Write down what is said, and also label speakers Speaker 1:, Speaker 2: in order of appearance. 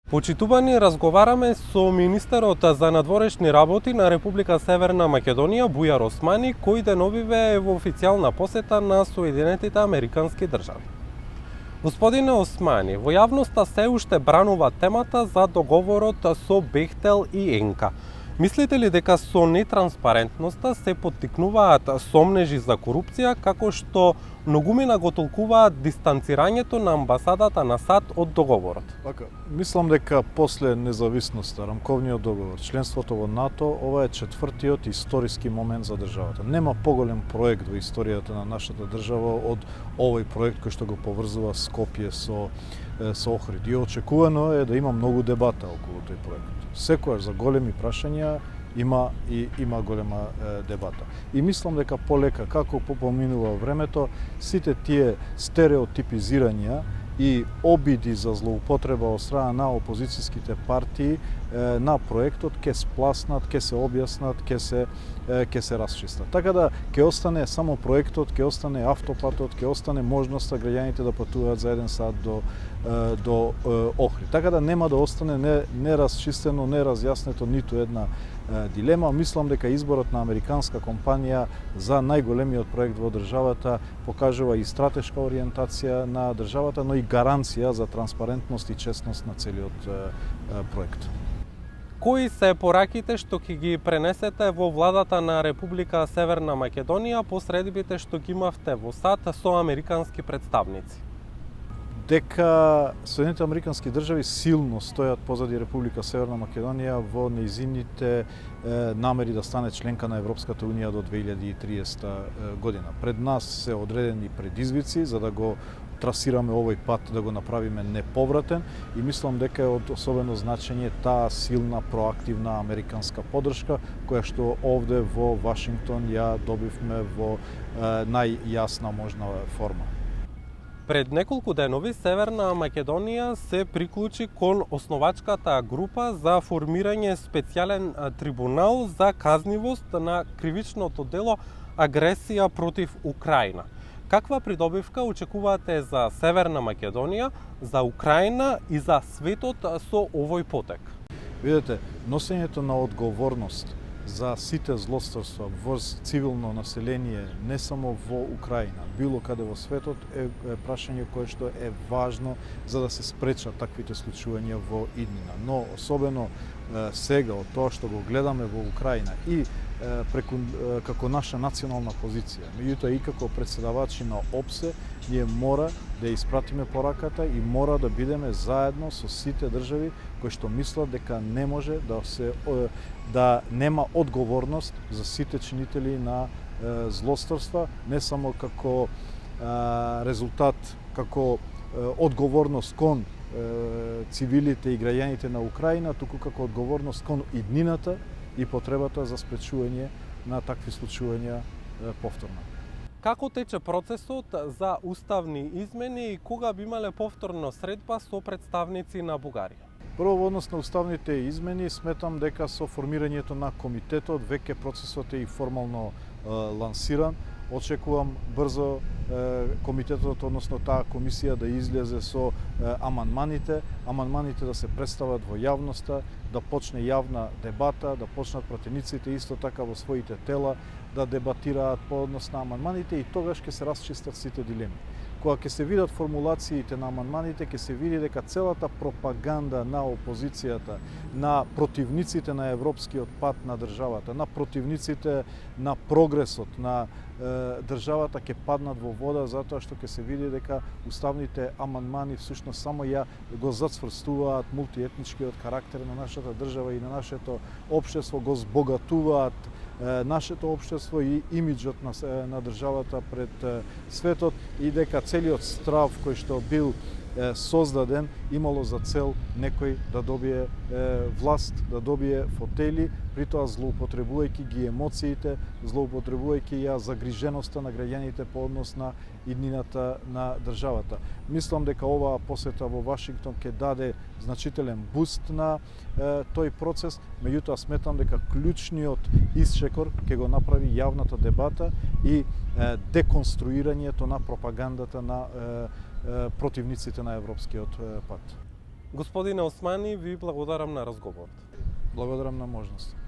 Speaker 1: Почитувани, разговараме со министерот за надворешни работи на Република Северна Македонија Бујар Османи, кој деновиве е во официјална посета на Соединетите Американски држави. Господине Османи, во јавноста се уште бранува темата за договорот со Бехтел и Енка. Мислите ли дека со нетранспарентноста се поттикнуваат сомнежи за корупција, како што многумина го толкуваат дистанцирањето на амбасадата на САД од договорот?
Speaker 2: Мислам дека после независноста, рамковниот договор, членството во НАТО, ова е четвртиот историски момент за државата. Нема поголем проект во историјата на нашата држава од овој проект кој што го поврзува Скопје со Охрид. И очекувано е да има многу дебата околу тој проект. Секојаш за големи прашања има голема дебата. И мислам дека полека, како поминува времето, сите тие стереотипизирања и обиди за злоупотреба од страна на опозицијските партии на проектот ќе спласнат, ќе се објаснат, ќе се расчистат. Така да ќе остане само проектот, ќе остане автопатот, ќе остане можноста граѓаните да патуваат за 1 сат до Охрид. Така да нема да остане нерасчистено, неразјаснето ниту една дилема. Мислам дека изборот на американска компанија за најголемиот проект во државата покажува и стратешка ориентација на државата, но и гаранција за транспарентност и честност на целиот проект.
Speaker 1: Кои се пораките што ќе ги пренесете во владата на Република Северна Македонија по средбите што ги имавте во САД со американски представници?
Speaker 2: Дека Соединените Американски држави силно стојат позади Република Северна Македонија во нејзините намери да стане членка на Европската Унија до 2030 година. Пред нас се одредени предизвици за да го трасираме овој пат, да го направиме неповратен и мислам дека е од особено значење таа силна, проактивна американска поддршка која што овде во Вашингтон ја добивме во најјасна можна форма.
Speaker 1: Пред неколку денови Северна Македонија се приклучи кон основачката група за формирање специјален трибунал за казнивост на кривичното дело агресија против Украина. Каква придобивка очекувате за Северна Македонија, за Украина и за светот со овој потек?
Speaker 2: Видете, носењето на одговорност за сите злосторства врз цивилно население не само во Украина, било каде во светот е прашање кое што е важно за да се спречат таквите случувања во иднина. Но особено сега од тоа што го гледаме во Украина и како наша национална позиција, меѓутоа и како претседавачи на ОПСЕ, ние мора да испратиме пораката и мора да бидеме заедно со сите држави кои што мислат дека не може да нема одговорност за сите чинители на злосторства, не само како резултат, како одговорност кон цивилите и граѓаните на Украина, туку како одговорност кон иднината и потребата за спречување на такви случувања повторно.
Speaker 1: Како тече процесот за уставни измени и кога би имале повторно средба со представници на Бугарија?
Speaker 2: Прво, во однос на уставните измени, сметам дека со формирањето на комитетот веќе процесот е и формално лансиран. Очекувам брзо комитетот, односно таа комисија да излезе со амандманите да се представат во јавноста, да почне јавна дебата, да почнат пратениците исто така во своите тела да дебатираат по однос на амандманите и тогаш ќе се расчистат сите дилеми. Кога ќе се видат формулациите на амандманите, ќе се види дека целата пропаганда на опозицијата, на противниците на европскиот пат на државата, на противниците на прогресот на државата ќе паднат во вода, затоа што ќе се види дека уставните амандмани всушност само ја го зацврстуваат мултиетничкиот карактер на нашата држава и на нашето општество, го збогатуваат нашето општество и имиджот на државата пред светот и дека целиот страв кој што бил создаден имало за цел некој да добие власт, да добие фотели, при тоа злоупотребувајќи ги емоциите, злоупотребувајќи ја загриженоста на граѓаните по однос на иднината на државата. Мислам дека оваа посета во Вашингтон ќе даде значителен буст на тој процес, меѓутоа сметам дека клучниот исчекор ќе го направи јавната дебата и деконструирањето на пропагандата на противниците на европскиот пат.
Speaker 1: Господине Османи, ви благодарам на разговорот.
Speaker 2: Благодарам на можност.